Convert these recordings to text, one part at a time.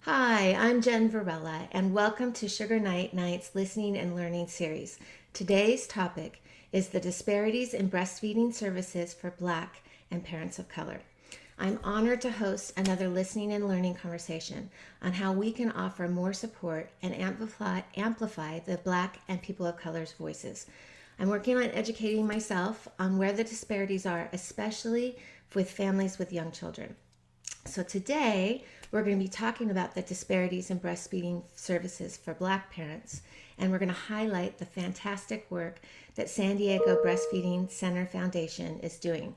Hi, I'm Jen Varela, and welcome to Sugar Night Night's Listening and Learning series. Today's topic is the disparities in breastfeeding services for Black and parents of color. I'm honored to host another listening and learning conversation on how we can offer more support and amplify the Black and people of color's voices. I'm working on educating myself on where the disparities are, especially with families with young children. So today we're going to be talking about the disparities in breastfeeding services for Black parents, and we're going to highlight the fantastic work that San Diego Breastfeeding Center Foundation is doing.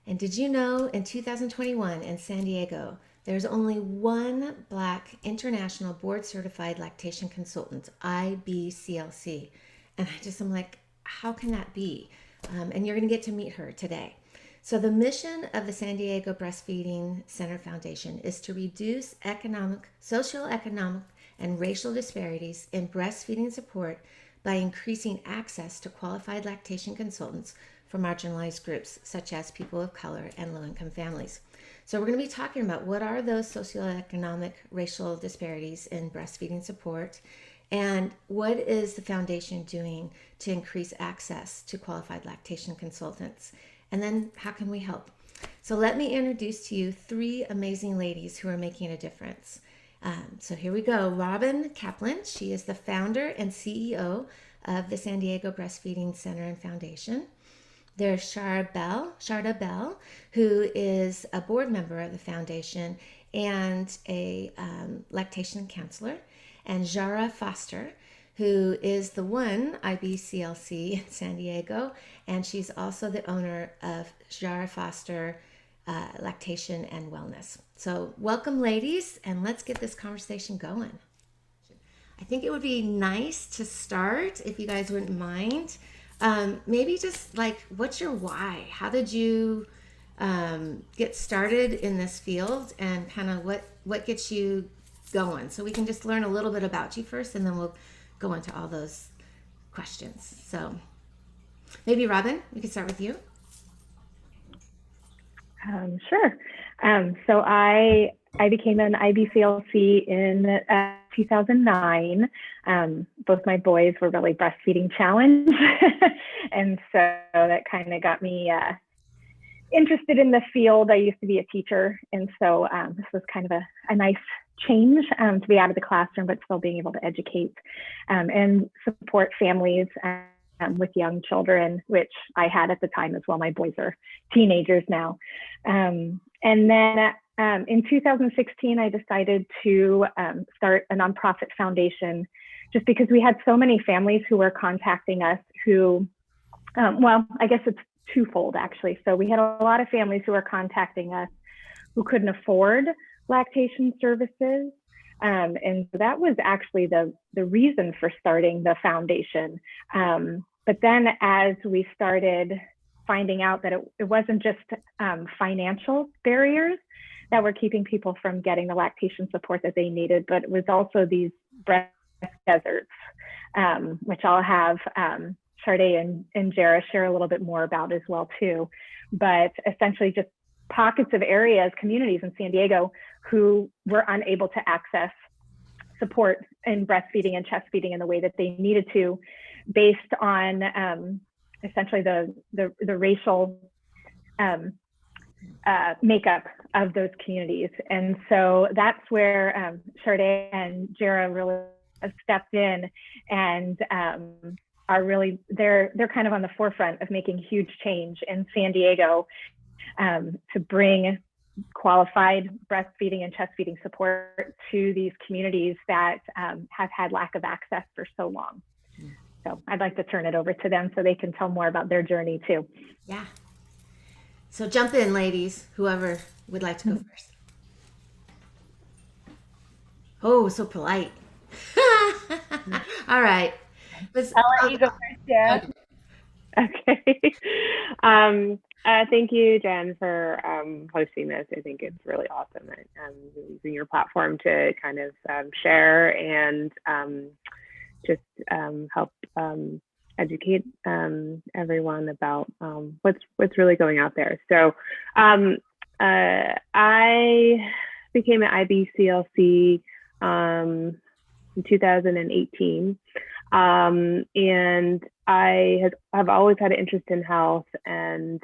And did you know in 2021 in San Diego, there's only one Black international board certified lactation consultant, IBCLC. And I'm like, how can that be? And you're going to get to meet her today. So the mission of the San Diego Breastfeeding Center Foundation is to reduce socioeconomic, and racial disparities in breastfeeding support by increasing access to qualified lactation consultants for marginalized groups such as people of color and low-income families. So we're going to be talking about what are those socioeconomic racial disparities in breastfeeding support, and what is the foundation doing to increase access to qualified lactation consultants? And then how can we help? So let me introduce to you three amazing ladies who are making a difference. So here we go. Robin Kaplan, she is the founder and CEO of the San Diego Breastfeeding Center and Foundation. There's Chardá Bell, who is a board member of the foundation and a lactation counselor. And Jarrah Foster, who is the one IBCLC in San Diego, and she's also the owner of Jarrah Foster Lactation and Wellness. So welcome, ladies, and let's get this conversation going. I think it would be nice to start, if you guys wouldn't mind, maybe just like, what's your why? How did you get started in this field, and kind of what gets you going? So we can just learn a little bit about you first, and then we'll go into all those questions. So maybe Robin, we can start with you. Sure. So I became an IBCLC in 2009. Both my boys were really breastfeeding challenged. And so that kind of got me interested in the field. I used to be a teacher. And so this was kind of a nice change to be out of the classroom, but still being able to educate and support families with young children, which I had at the time as well. My boys are teenagers now. And then in 2016, I decided to start a nonprofit foundation, just because we had so many families who were contacting us who, well, I guess it's twofold actually. So we had a lot of families who were contacting us who couldn't afford lactation services. And that was actually the reason for starting the foundation. But then as we started finding out that it wasn't just financial barriers that were keeping people from getting the lactation support that they needed, but it was also these breast deserts, which I'll have Chardá and Jarrah share a little bit more about as well too. But essentially just pockets of areas, communities in San Diego who were unable to access support in breastfeeding and chest feeding in the way that they needed to, based on essentially the racial makeup of those communities. And so that's where Chardá and Jarrah really stepped in and are really, they're kind of on the forefront of making huge change in San Diego to bring qualified breastfeeding and chest feeding support to these communities that have had lack of access for so long. So I'd like to turn it over to them so they can tell more about their journey too. Yeah. So jump in, ladies, whoever would like to go first. Oh, so polite. All right. I'll let you go first, yeah. Okay. Thank you, Jen, for hosting this. I think it's really awesome using your platform to kind of share and just help educate everyone about what's really going out there. So I became an IBCLC in 2018. And I have always had an interest in health, and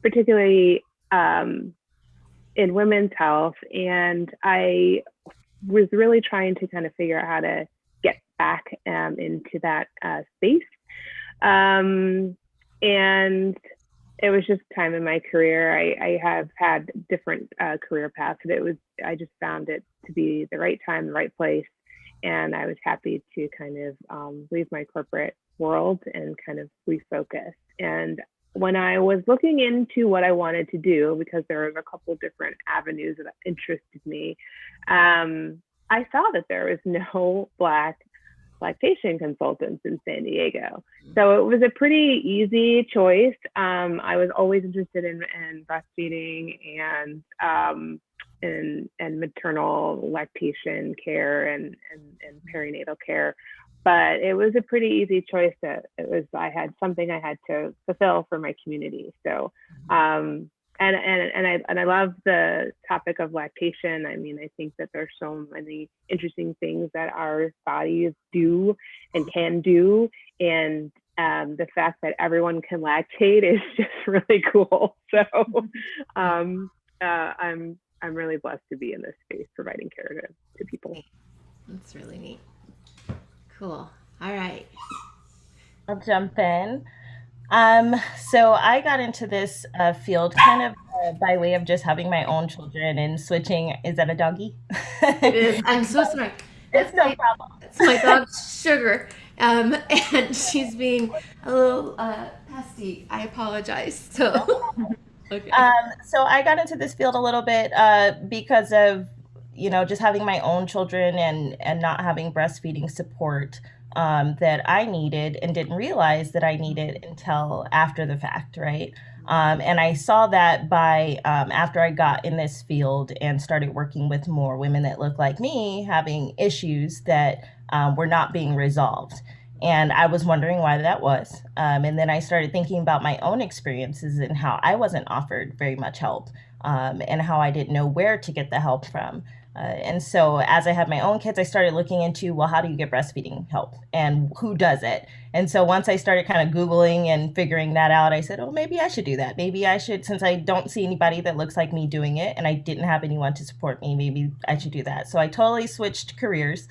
particularly in women's health. And I was really trying to kind of figure out how to get back into that space. And it was just time in my career. I have had different career paths, but I just found it to be the right time, the right place. And I was happy to kind of leave my corporate world and kind of refocus. And when I was looking into what I wanted to do, because there were a couple different avenues that interested me, I saw that there was no Black lactation consultants in San Diego. So it was a pretty easy choice. I was always interested in breastfeeding and maternal lactation care and perinatal care. But it was a pretty easy choice. I had something I had to fulfill for my community. So, and I love the topic of lactation. I mean, I think that there's so many interesting things that our bodies do and can do, and the fact that everyone can lactate is just really cool. So, I'm really blessed to be in this space, providing care to people. That's really neat. Cool. All right. I'll jump in. So I got into this field kind of by way of just having my own children and switching. Is that a doggy? It is. I'm so sorry. It's no problem. It's my dog Sugar, and she's being a little pesty. I apologize. So, okay. So I got into this field a little bit because of just having my own children and not having breastfeeding support that I needed and didn't realize that I needed until after the fact, right? And I saw that by after I got in this field and started working with more women that look like me having issues that were not being resolved. And I was wondering why that was. And then I started thinking about my own experiences and how I wasn't offered very much help and how I didn't know where to get the help from. And so as I had my own kids, I started looking into, well, how do you get breastfeeding help and who does it? And so once I started kind of Googling and figuring that out, I said, oh, maybe I should do that. Maybe I should, since I don't see anybody that looks like me doing it and I didn't have anyone to support me, maybe I should do that. So I totally switched careers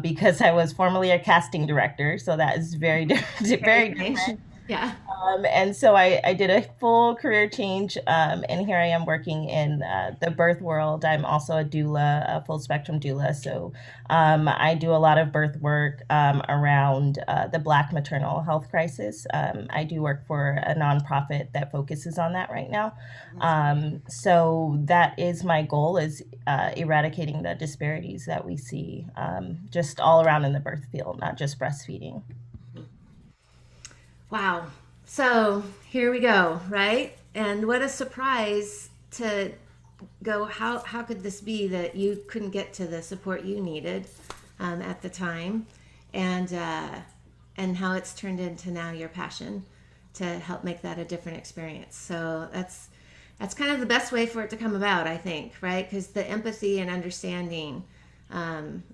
because I was formerly a casting director. So that is very different. Yeah. And so I did a full career change, and here I am working in the birth world. I'm also a doula, a full spectrum doula. So I do a lot of birth work around the Black maternal health crisis. I do work for a nonprofit that focuses on that right now. So that is my goal, is eradicating the disparities that we see just all around in the birth field, not just breastfeeding. Wow. So here we go, right? And what a surprise to go, how could this be that you couldn't get to the support you needed at the time, and how it's turned into now your passion to help make that a different experience. So that's kind of the best way for it to come about, I think, right? Because the empathy and understanding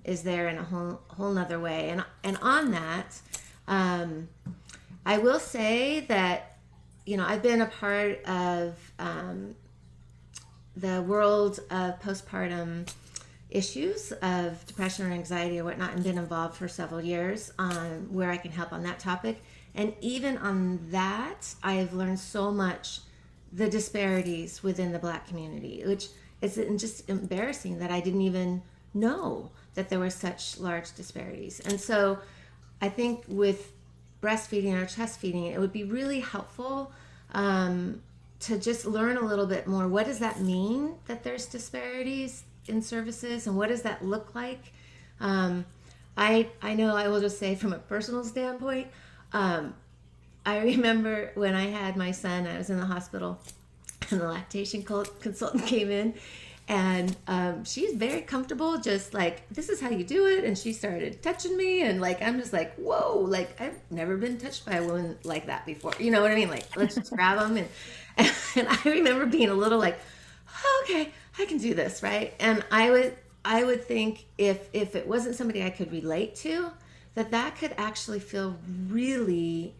is there in a whole nother way. And on that, I will say that, I've been a part of the world of postpartum issues of depression or anxiety or whatnot, and been involved for several years where I can help on that topic. And even on that, I've learned so much, the disparities within the Black community, which is just embarrassing that I didn't even know that there were such large disparities. And so I think with breastfeeding or chest feeding, it would be really helpful to just learn a little bit more. What does that mean that there's disparities in services, and what does that look like? I know, I will just say from a personal standpoint, I remember when I had my son, I was in the hospital and the lactation consultant came in, and she's very comfortable, just like, this is how you do it. And she started touching me, and I'm just like, whoa, I've never been touched by a woman like that before. You know what I mean? Let's just grab them. And I remember being a little like, oh, okay, I can do this, right? And I I would think if it wasn't somebody I could relate to, that could actually feel really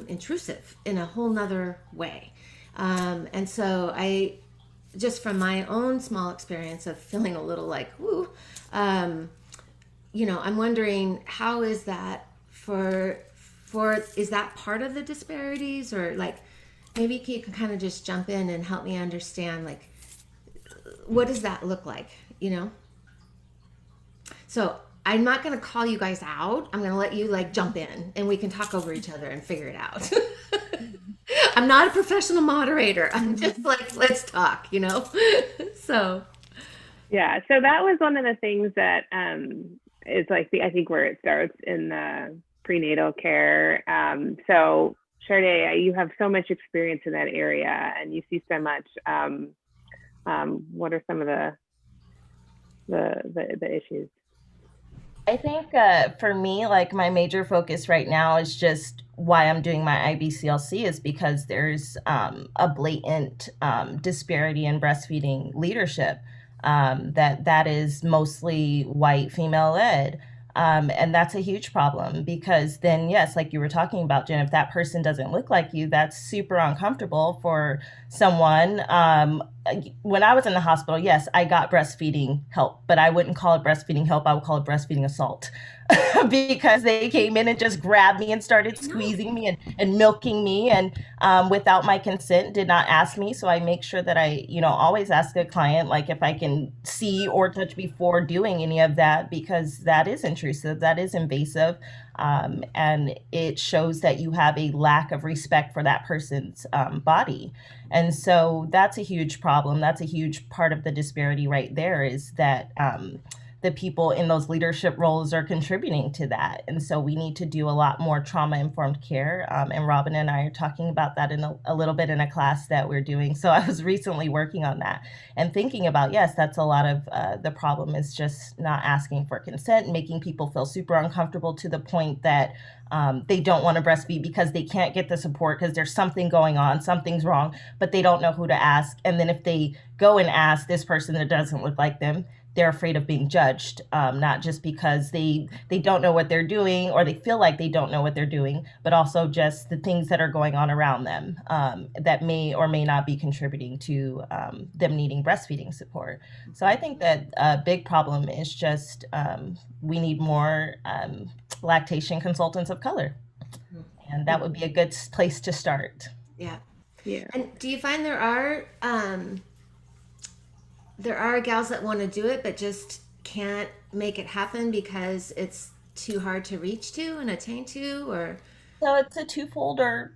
intrusive in a whole nother way. And so I, just from my own small experience of feeling a little like, woo, I'm wondering, how is that is that part of the disparities, or like, maybe you can kind of just jump in and help me understand, like, what does that look like, So I'm not going to call you guys out. I'm going to let you like jump in and we can talk over each other and figure it out. I'm not a professional moderator. I'm just like, let's talk, So. Yeah. So that was one of the things that is like I think where it starts in the prenatal care. So Chardá, you have so much experience in that area and you see so much. What are some of the issues? I think for me, like my major focus right now is just why I'm doing my IBCLC is because there's a blatant disparity in breastfeeding leadership that is mostly white female led. And that's a huge problem because then, yes, like you were talking about, Jen, if that person doesn't look like you, that's super uncomfortable for someone. When I was in the hospital, yes, I got breastfeeding help, but I wouldn't call it breastfeeding help. I would call it breastfeeding assault because they came in and just grabbed me and started squeezing me and milking me and without my consent, did not ask me. So I make sure that I, always ask a client, like if I can see or touch before doing any of that, because that is intrusive, that is invasive. And it shows that you have a lack of respect for that person's body. And so that's a huge problem. That's a huge part of the disparity right there, is that the people in those leadership roles are contributing to that. And so we need to do a lot more trauma-informed care. And Robin and I are talking about that in a little bit in a class that we're doing. So I was recently working on that and thinking about, yes, that's a lot of the problem, is just not asking for consent, making people feel super uncomfortable to the point that they don't want to breastfeed because they can't get the support because there's something going on, something's wrong, but they don't know who to ask. And then if they go and ask this person that doesn't look like them, they're afraid of being judged, not just because they don't know what they're doing or they feel like they don't know what they're doing, but also just the things that are going on around them that may or may not be contributing to them needing breastfeeding support. So I think that a big problem is just we need more lactation consultants of color. And that would be a good place to start. Yeah. Yeah. And do you find there are gals that want to do it but just can't make it happen because it's too hard to reach to and attain to, or? So it's a twofold or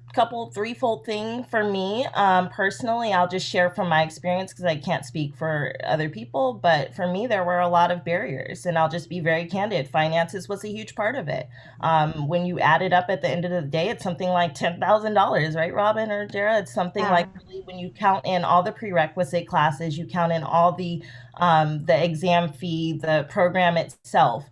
threefold thing for me. Personally, I'll just share from my experience because I can't speak for other people. But for me, there were a lot of barriers, and I'll just be very candid. Finances was a huge part of it. When you add it up at the end of the day, it's something like $10,000, right, Robin or Jarrah? It's something like, really, when you count in all the prerequisite classes, you count in all the exam fee, the program itself.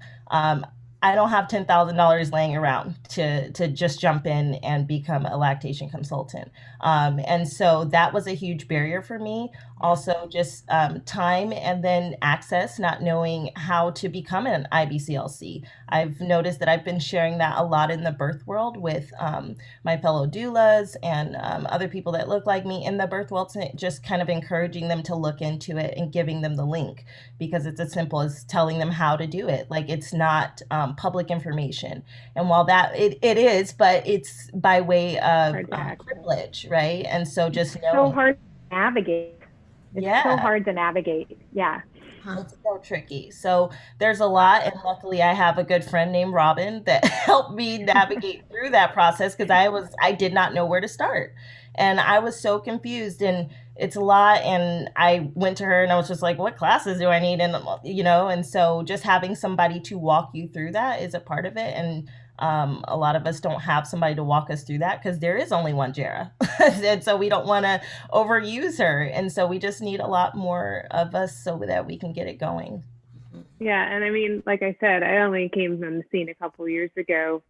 I don't have $10,000 laying around to just jump in and become a lactation consultant. And so that was a huge barrier for me. Also, just time and then access, not knowing how to become an IBCLC. I've noticed that I've been sharing that a lot in the birth world with my fellow doulas and other people that look like me in the birth world, just kind of encouraging them to look into it and giving them the link, because it's as simple as telling them how to do it. Like, it's not public information. And while that it is, but it's by way of privilege, right? And so just knowing. So hard to navigate. It's so hard to navigate. Yeah. It's so tricky. So there's a lot. And luckily I have a good friend named Robin that helped me navigate through that process, because I did not know where to start. And I was so confused, and it's a lot. And I went to her and I was just like, what classes do I need? And, and so just having somebody to walk you through that is a part of it. And a lot of us don't have somebody to walk us through that because there is only one Jarrah. And so we don't want to overuse her. And so we just need a lot more of us so that we can get it going. Yeah. And I mean, like I said, I only came on the scene a couple of years ago,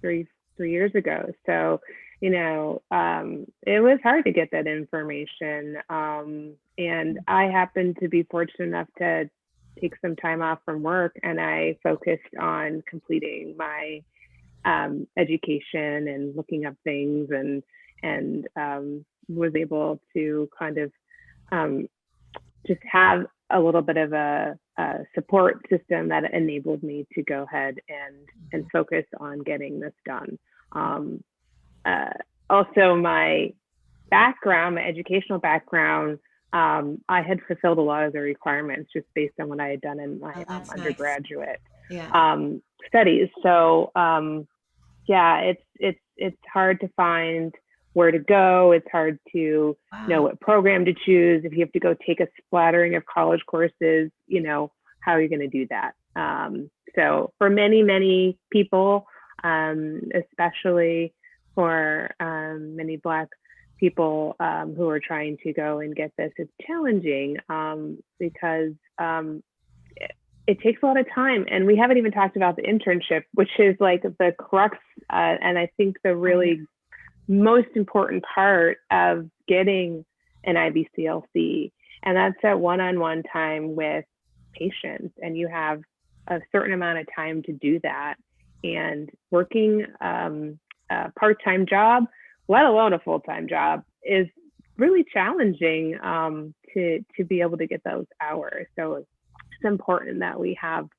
3 years ago. So, it was hard to get that information. And I happened to be fortunate enough to take some time off from work, and I focused on completing my education and looking up things, and was able to kind of just have a little bit of a support system that enabled me to go ahead and focus on getting this done. Also, my background, my educational background, I had fulfilled a lot of the requirements just based on what I had done in my undergraduate studies. So yeah, it's hard to find where to go. It's hard to know what program to choose. If you have to go take a splattering of college courses, you know, how are you going to do that? So for many people, especially for many Black people who are trying to go and get this, it's challenging because it takes a lot of time. And we haven't even talked about the internship, which is like the crux and I think the really most important part of getting an IBCLC. And that's that one-on-one time with patients. And you have a certain amount of time to do that. And working a part-time job, let alone a full-time job, is really challenging to be able to get those hours. So it's important that we have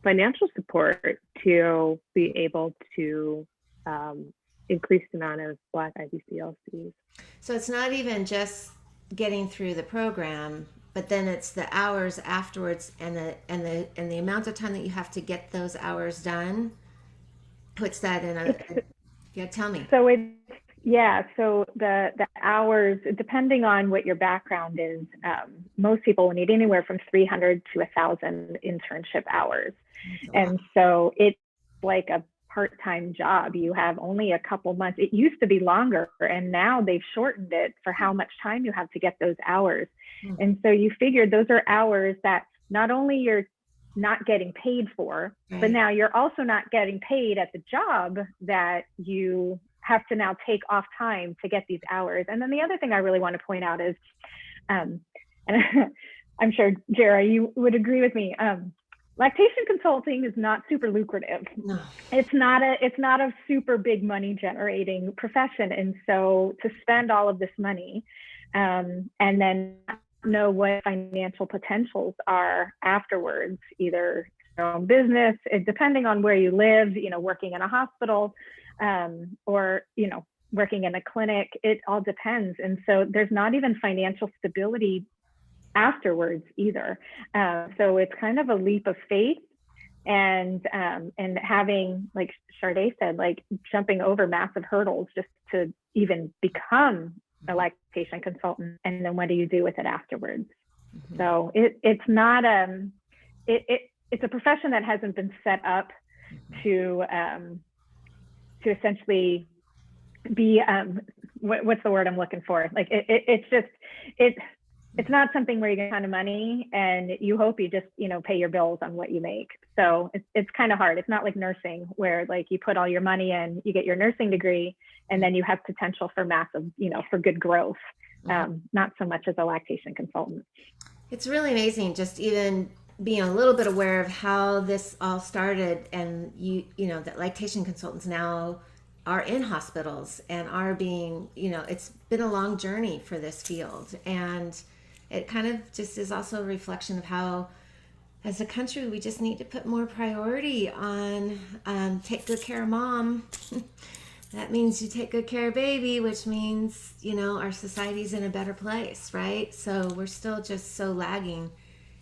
financial support to be able to increase the amount of Black IBCLCs. So it's not even just getting through the program, but then it's the hours afterwards and the amount of time that you have to get those hours done puts that in a tell me. So so the hours, depending on what your background is, most people will need anywhere from 300 to 1,000 internship hours. And so it's like a part-time job. You have only a couple months. It used to be longer, and now they've shortened it for how much time you have to get those hours. And so you figure those are hours that not only you're not getting paid for, but now you're also not getting paid at the job that you have to now take off time to get these hours. And then the other thing I really want to point out is, and I'm sure Jarrah, you would agree with me, lactation consulting is not super lucrative. No. It's not a super big money generating profession. And so to spend all of this money and then know what financial potentials are afterwards, either your own business, depending on where you live, you know, working in a hospital or, you know, working in a clinic, it all depends. And so there's not even financial stability afterwards either. So it's kind of a leap of faith, and having, like Chardá said, like jumping over massive hurdles just to even become a lactation consultant. And then what do you do with it afterwards? So it's not it's a profession that hasn't been set up to essentially be what's the word I'm looking for? Like it's not something where you get a ton of money and you hope you just, you know, pay your bills on what you make. So it's kind of hard. It's not like nursing where like you put all your money in, you get your nursing degree, and then you have potential for massive, you know, for good growth. Not so much as a lactation consultant. It's really amazing just even being a little bit aware of how this all started, and you know, that lactation consultants now are in hospitals and are being, you know, it's been a long journey for this field. And it kind of just is also a reflection of how, as a country, we just need to put more priority on take good care of mom. That means you take good care of baby, which means, you know, our society's in a better place, right? So we're still just so lagging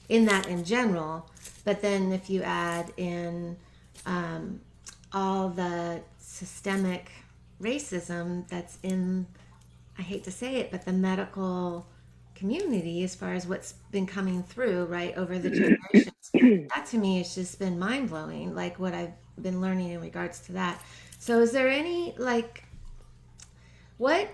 in that in general. But then if you add in all the systemic racism that's in, I hate to say it, but the medical community, as far as what's been coming through, right, over the generations, that to me has just been mind-blowing, like what I've been learning in regards to that. So is there any, like, what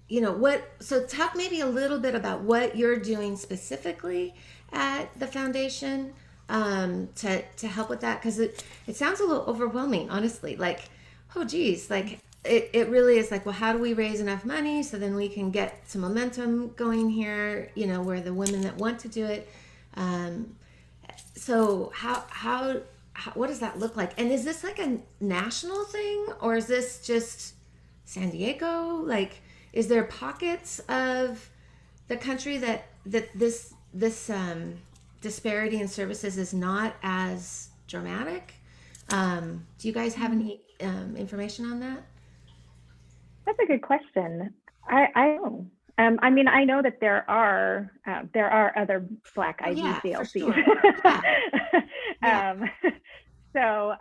you know, so talk maybe a little bit about what you're doing specifically at the foundation to help with that, because it sounds a little overwhelming, honestly. Like, oh geez, like it really is like, well, how do we raise enough money so then we can get some momentum going here, where the women that want to do it. So how what does that look like? And is this like a national thing, or is this just San Diego? Like, is there pockets of the country that this disparity in services is not as dramatic? Do you guys have any information on that? That's a good question. I don't. I mean, I know that there are other Black IBCLCs. Sure.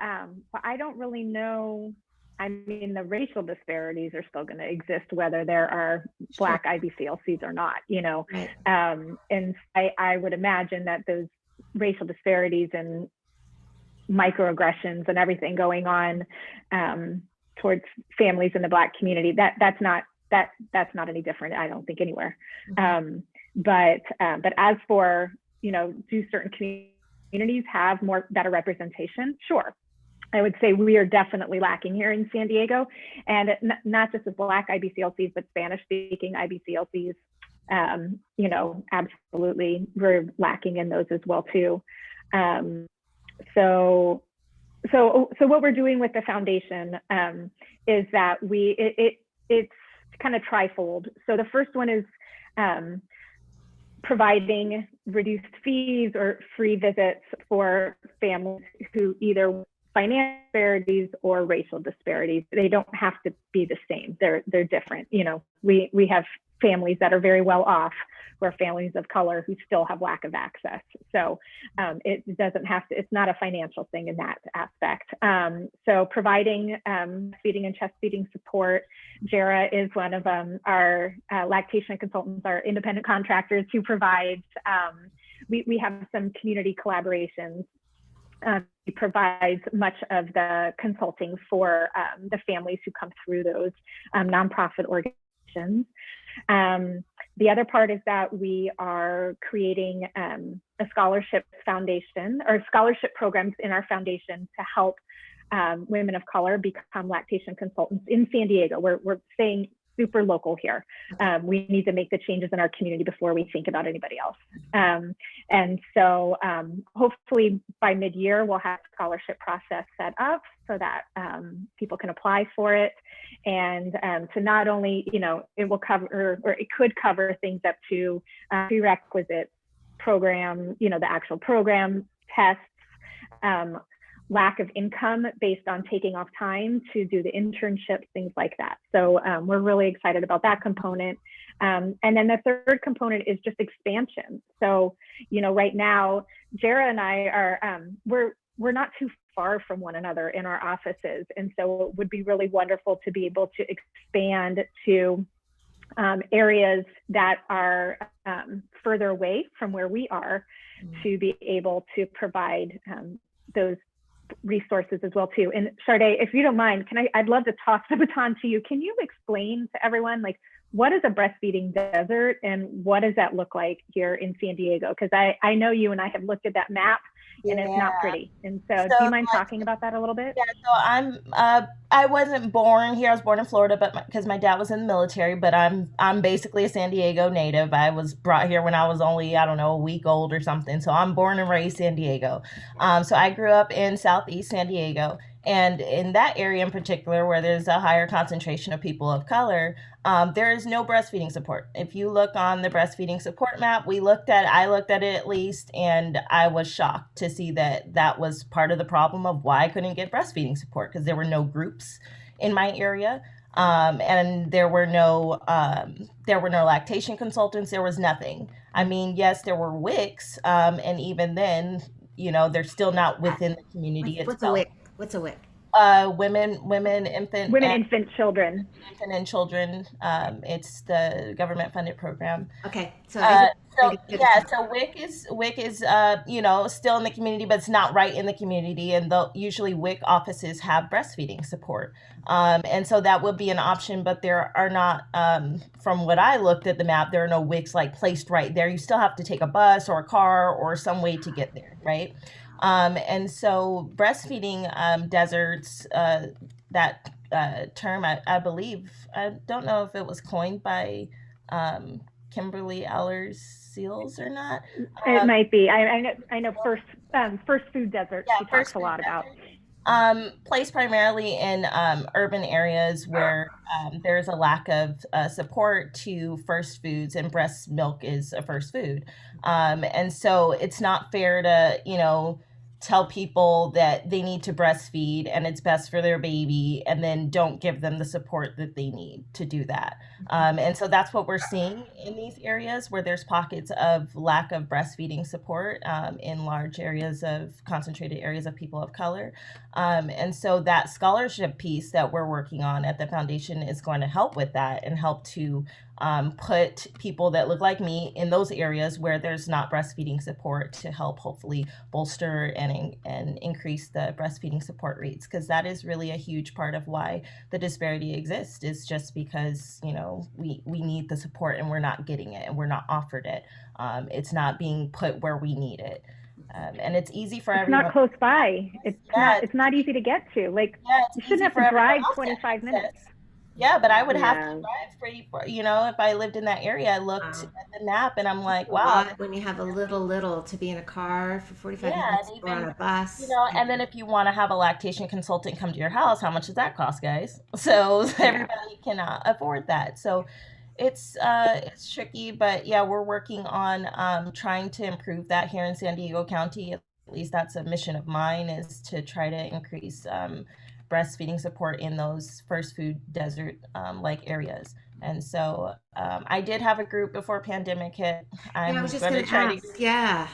But I don't really know. I mean, the racial disparities are still going to exist whether there are Black IBCLCs or not, Right. And I would imagine that those racial disparities and microaggressions and everything going on towards families in the Black community, that's not any different, I don't think, anywhere. Mm-hmm. But as for, do certain communities have better representation? Sure. I would say we are definitely lacking here in San Diego, and not just with Black IBCLCs, but Spanish-speaking IBCLCs. Absolutely, we're lacking in those as well too. So what we're doing with the foundation is that it's kind of trifold. So the first one is providing reduced fees or free visits for families who either financial disparities or racial disparities. They don't have to be the same. They're different. We have families that are very well off, where families of color who still have lack of access. So it doesn't have to, it's not a financial thing in that aspect. So providing feeding and chest feeding support. Jarrah is one of our lactation consultants, our independent contractors who provides, we have some community collaborations. He provides much of the consulting for the families who come through those nonprofit organizations. The other part is that we are creating a scholarship foundation or scholarship programs in our foundation to help women of color become lactation consultants in San Diego. We're staying super local here. We need to make the changes in our community before we think about anybody else. And so hopefully by mid-year, we'll have a scholarship process set up so that people can apply for it. And to not only, it will cover, or it could cover things up to prerequisites, program, the actual program, tests, lack of income based on taking off time to do the internships, things like that. So we're really excited about that component. And then the third component is just expansion. So, right now, Jarrah and I are, we're not too far from one another in our offices. And so it would be really wonderful to be able to expand to areas that are further away from where we are, to be able to provide those resources as well too. And Chardá, if you don't mind, I'd love to toss the baton to you. Can you explain to everyone, like, what is a breastfeeding desert and what does that look like here in San Diego? Because I know you and I have looked at that map, and it's not pretty. And so do you mind talking about that a little bit? Yeah, so I wasn't born here. I was born in Florida, but because my dad was in the military, but I'm basically a San Diego native. I was brought here when I was only, I don't know, a week old or something. So I'm born and raised San Diego. So I grew up in Southeast San Diego. And in that area in particular, where there's a higher concentration of people of color, there is no breastfeeding support. If you look on the breastfeeding support map, I looked at it at least, and I was shocked to see that was part of the problem of why I couldn't get breastfeeding support, because there were no groups in my area. And there were no lactation consultants. There was nothing. I mean, yes, there were WICs, and even then, they're still not within the community itself. What's a WIC? What's a WIC? Infant children. Infant and children. It's the government funded program. Okay. So WIC is still in the community, but it's not right in the community. And usually WIC offices have breastfeeding support. And so that would be an option, but there are not, from what I looked at the map, there are no WICs like placed right there. You still have to take a bus or a car or some way to get there, right? And so breastfeeding deserts that term. I believe, I don't know if it was coined by Kimberly Allers Seals or not. It might be. I know first food desert. Yeah, She talks first a food lot about. desert. Placed primarily in urban areas where there's a lack of support to first foods, and breast milk is a first food. And so it's not fair to, tell people that they need to breastfeed and it's best for their baby, and then don't give them the support that they need to do that. And so that's what we're seeing in these areas where there's pockets of lack of breastfeeding support in large areas of concentrated areas of people of color. And so that scholarship piece that we're working on at the foundation is going to help with that and help to put people that look like me in those areas where there's not breastfeeding support to help hopefully bolster and increase the breastfeeding support rates, because that is really a huge part of why the disparity exists, is just because we need the support and we're not getting it and we're not offered it. It's not being put where we need it. And it's easy for everyone. It's not close by. It's not easy to get to. Like, you shouldn't have to drive 25 minutes. Yeah, but I would have to drive pretty far. If I lived in that area, I looked at the map and I'm like, wow. When you have a little to be in a car for 45 minutes or on a bus. And then if you want to have a lactation consultant come to your house, how much does that cost, guys? So everybody cannot afford that. So it's tricky, but yeah, we're working on trying to improve that here in San Diego County. At least that's a mission of mine, is to try to increase breastfeeding support in those first food desert like areas. And so I did have a group before pandemic hit. I was just going to try to get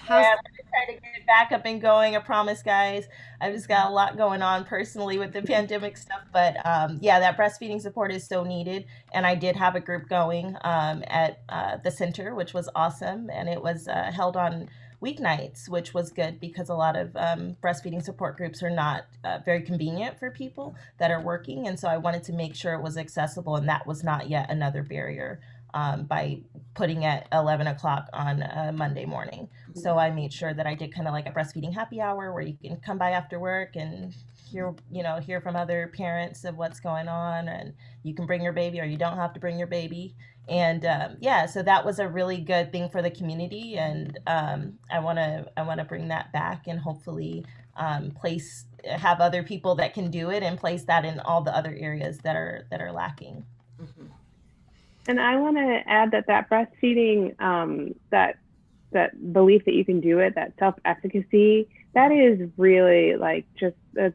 back up and going. I promise, guys. I've just got a lot going on personally with the pandemic stuff, but that breastfeeding support is so needed. And I did have a group going at the center, which was awesome, and it was held on weeknights, which was good because a lot of breastfeeding support groups are not very convenient for people that are working. And so I wanted to make sure it was accessible, and that was not yet another barrier by putting it 11 o'clock on a Monday morning. So I made sure that I did kind of like a breastfeeding happy hour where you can come by after work and hear from other parents of what's going on, and you can bring your baby or you don't have to bring your baby. And so that was a really good thing for the community, and I want to bring that back and hopefully have other people that can do it and place that in all the other areas that are lacking. Mm-hmm. And I want to add that breastfeeding, that belief that you can do it, that self-efficacy, that is really like just the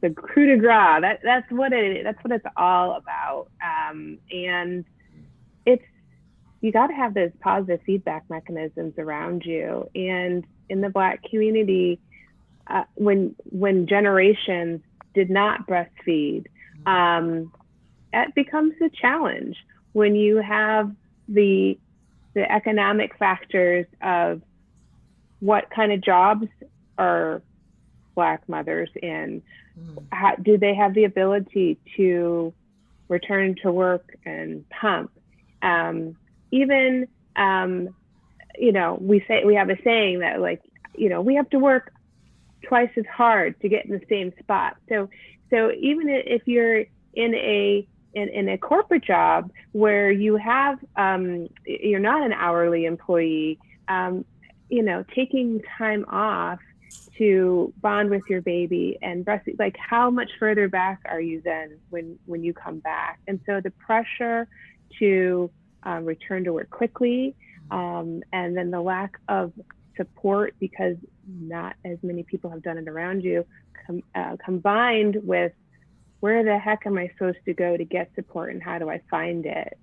coup de grace. That's what it's all about. And you got to have those positive feedback mechanisms around you. And in the Black community, when generations did not breastfeed, it becomes a challenge when you have the economic factors of what kind of jobs are Black mothers in. How, do they have the ability to return to work and pump? We have a saying that, like, we have to work twice as hard to get in the same spot. So even if you're in a corporate job where you have you're not an hourly employee, taking time off to bond with your baby and breastfeed, like, how much further back are you then when you come back? And so the pressure to return to work quickly, and then the lack of support because not as many people have done it around you, combined with where the heck am I supposed to go to get support and how do I find it?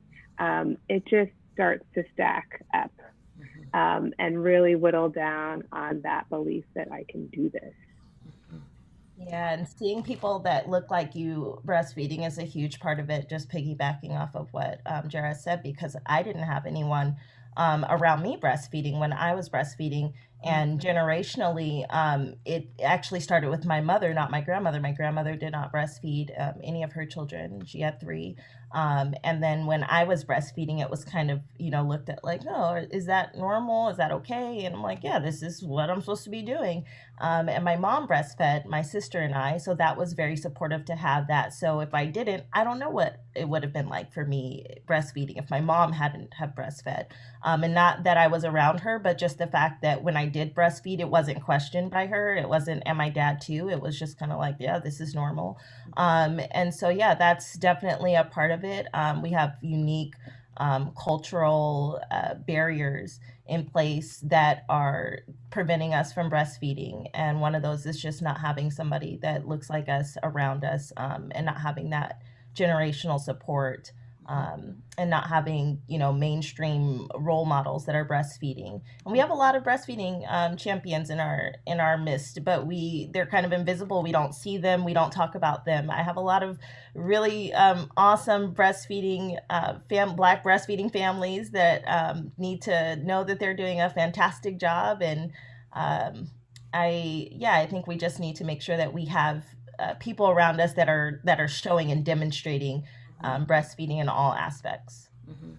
It just starts to stack up and really whittle down on that belief that I can do this. Yeah, and seeing people that look like you breastfeeding is a huge part of it, just piggybacking off of what Jarrah said, because I didn't have anyone around me breastfeeding when I was breastfeeding. And generationally, it actually started with my mother, not my grandmother. My grandmother did not breastfeed any of her children. She had three. And then when I was breastfeeding, it was kind of, looked at like, oh, is that normal? Is that okay? And I'm like, yeah, this is what I'm supposed to be doing. And my mom breastfed my sister and I. So that was very supportive to have that. So if I didn't, I don't know what it would have been like for me breastfeeding if my mom hadn't have breastfed. And not that I was around her, but just the fact that when I did breastfeed, it wasn't questioned by her. It wasn't, and my dad too. It was just kind of like, yeah, this is normal. And so, yeah, that's definitely a part of it. We have unique cultural barriers in place that are preventing us from breastfeeding. And one of those is just not having somebody that looks like us around us, and not having that generational support, and not having mainstream role models that are breastfeeding. And we have a lot of breastfeeding champions in our midst, but they're kind of invisible. We don't see them. We don't talk about them. I have a lot of really awesome breastfeeding Black breastfeeding families that need to know that they're doing a fantastic job. And I think we just need to make sure that we have people around us that are showing and demonstrating breastfeeding in all aspects. Mm-hmm.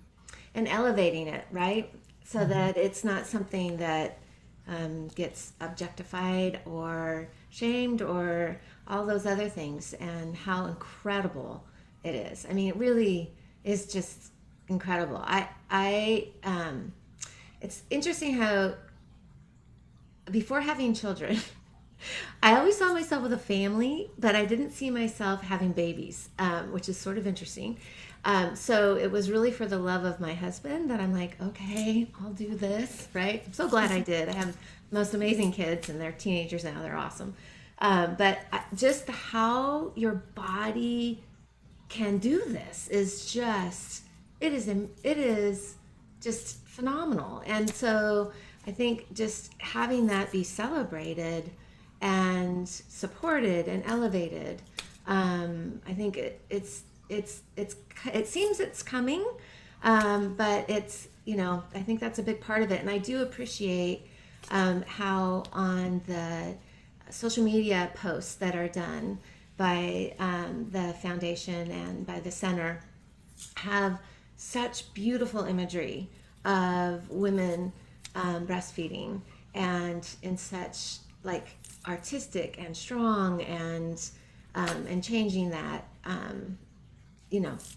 And elevating it, right? So that it's not something that gets objectified or shamed or all those other things, and how incredible it is. I mean, it really is just incredible. It's interesting how before having children, I always saw myself with a family, but I didn't see myself having babies, which is sort of interesting. So it was really for the love of my husband that I'm like, okay, I'll do this, right? I'm so glad I did. I have the most amazing kids, and they're teenagers now. They're awesome. But just how your body can do this is just, it is just phenomenal. And so I think just having that be celebrated and supported and elevated, I think it seems it's coming, but it's, I think that's a big part of it. And I do appreciate how on the social media posts that are done by the foundation and by the center have such beautiful imagery of women breastfeeding, and in such like artistic and strong, and changing that,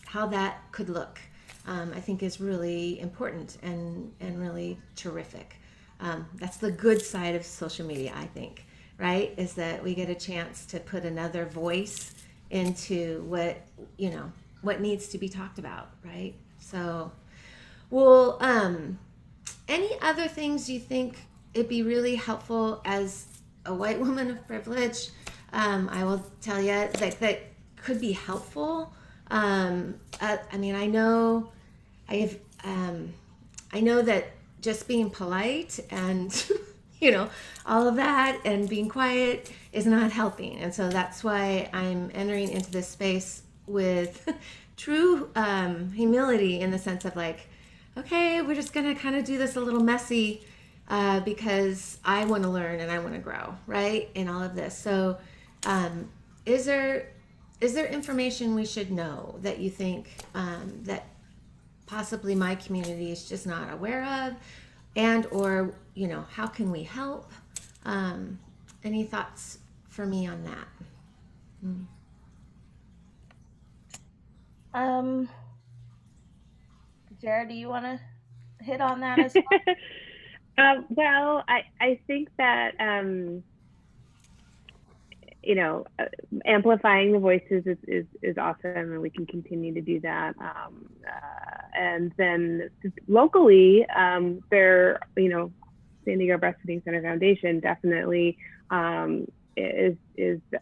how that could look, I think is really important and really terrific. That's the good side of social media, I think, right? Is that we get a chance to put another voice into what needs to be talked about, right? So, well, any other things you think it'd be really helpful as a white woman of privilege? I will tell you that could be helpful. I mean, I know that just being polite and all of that and being quiet is not helping, and so that's why I'm entering into this space with true humility, in the sense of like, okay, we're just gonna kind of do this a little messy, because I want to learn and I want to grow, right, in all of this. So is there information we should know that you think that possibly my community is just not aware of, and or how can we help? Any thoughts for me on that? Jarrah, do you want to hit on that as well? Well, I think that amplifying the voices is awesome, and we can continue to do that. And then locally, there, San Diego Breastfeeding Center Foundation definitely is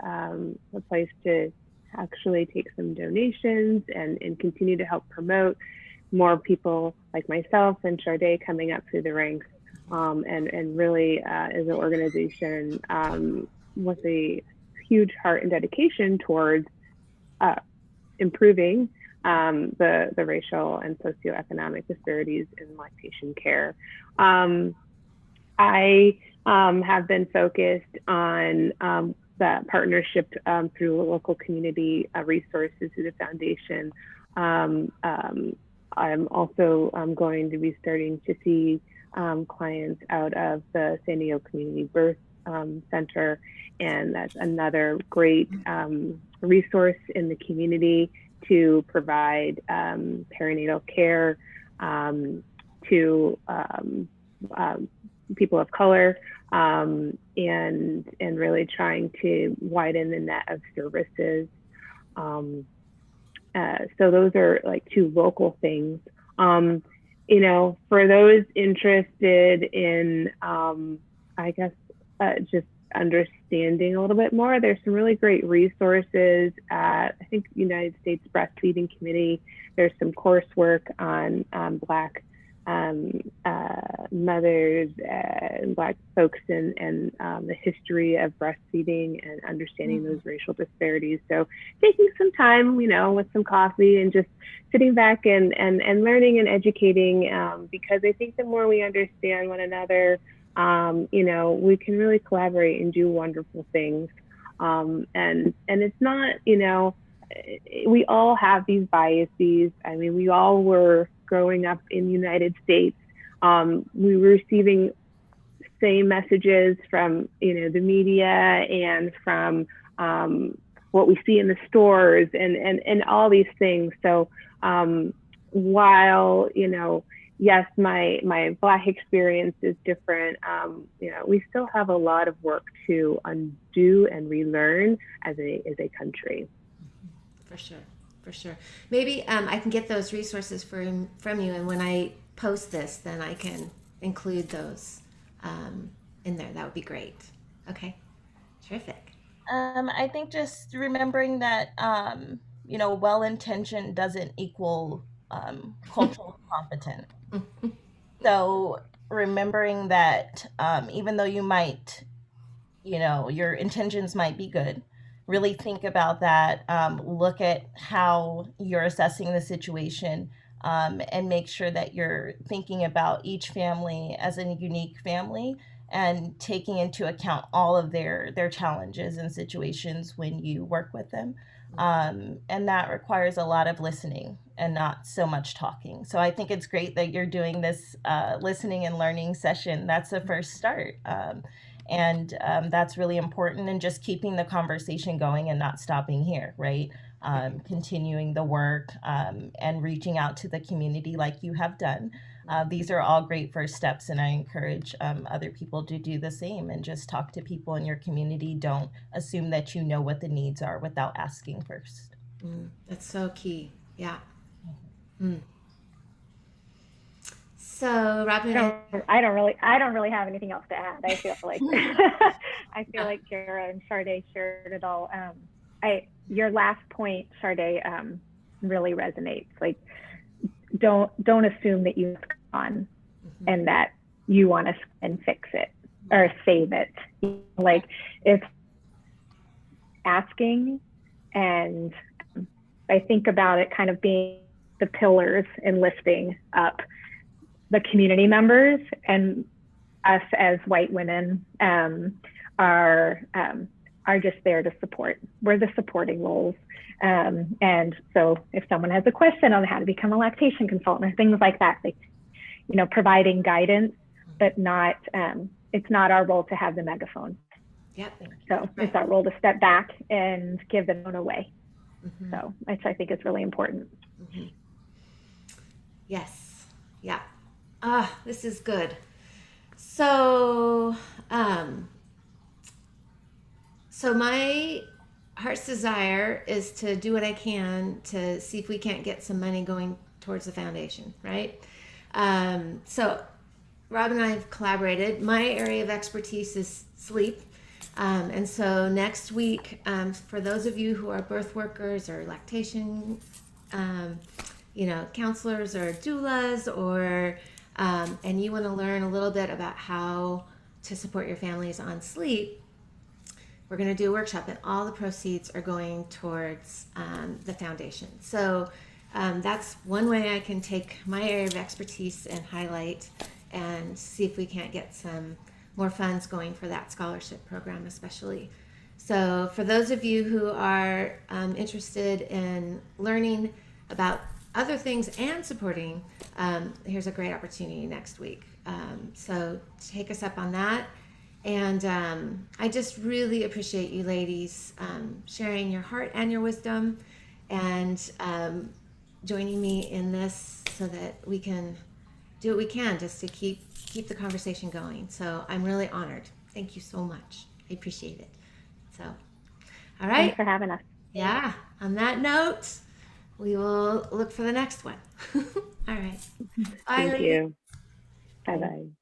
a place to actually take some donations and continue to help promote more people like myself and Chardá coming up through the ranks, and really is an organization with a huge heart and dedication towards improving the racial and socioeconomic disparities in lactation care. I have been focused on the partnership through local community resources through the foundation. I'm also going to be starting to see clients out of the San Diego Community Birth Center, and that's another great resource in the community to provide perinatal care to people of color, and really trying to widen the net of services. So those are like two local things. You know, for those interested in, I guess, just understanding a little bit more, there's some really great resources at, I think, United States Breastfeeding Committee. There's some coursework on Black mothers and Black folks and the history of breastfeeding and understanding those racial disparities. So taking some time, you know, with some coffee and just sitting back and learning and educating, because I think the more we understand one another, you know, we can really collaborate and do wonderful things. And it's not, you know, we all have these biases. I mean, we all were growing up in the United States. We were receiving same messages from, you know, the media and from what we see in the stores and all these things. So while, you know, yes, my Black experience is different, you know, we still have a lot of work to undo and relearn as a country. For sure. For sure. Maybe I can get those resources from you, and when I post this, then I can include those in there. That would be great. Okay. Terrific. I think just remembering that, you know, well-intentioned doesn't equal cultural competent. So remembering that even though you might, you know, your intentions might be good, really think about that, look at how you're assessing the situation, and make sure that you're thinking about each family as a unique family and taking into account all of their challenges and situations when you work with them. And that requires a lot of listening and not so much talking. So I think it's great that you're doing this listening and learning session. That's the first start. And that's really important, and just keeping the conversation going and not stopping here, right? Continuing the work and reaching out to the community like you have done. These are all great first steps, and I encourage other people to do the same and just talk to people in your community. Don't assume that you know what the needs are without asking first. That's so key. Yeah. So, Robin, I don't really have anything else to add. I feel like Jarrah and Chardá shared it all. Your last point, Chardá, really resonates. Like, don't assume that you've gone and that you want to and fix it or save it. Like, it's asking, and I think about it kind of being the pillars and lifting up the community members, and us as white women are just there to support. We're the supporting roles. And so if someone has a question on how to become a lactation consultant or things like that, like, you know, providing guidance, but not, it's not our role to have the megaphone. Yep. So Right. It's our role to step back and give the phone away. So which I think is really important. Yes. Yeah. This is good. So, so my heart's desire is to do what I can to see if we can't get some money going towards the foundation, right? So Rob and I have collaborated. My area of expertise is sleep. And so next week, for those of you who are birth workers or lactation, you know, counselors or doulas, or and you want to learn a little bit about how to support your families on sleep, we're going to do a workshop, and all the proceeds are going towards the foundation. So that's one way I can take my area of expertise and highlight and see if we can't get some more funds going for that scholarship program especially. So for those of you who are interested in learning about other things and supporting, here's a great opportunity next week. So take us up on that. And I just really appreciate you ladies sharing your heart and your wisdom, and joining me in this so that we can do what we can just to keep the conversation going. So I'm really honored. Thank you so much. I appreciate it. So, all right. Thanks for having us. Yeah. On that note, we will look for the next one. All right. Bye, Thank ladies. you. Bye-bye.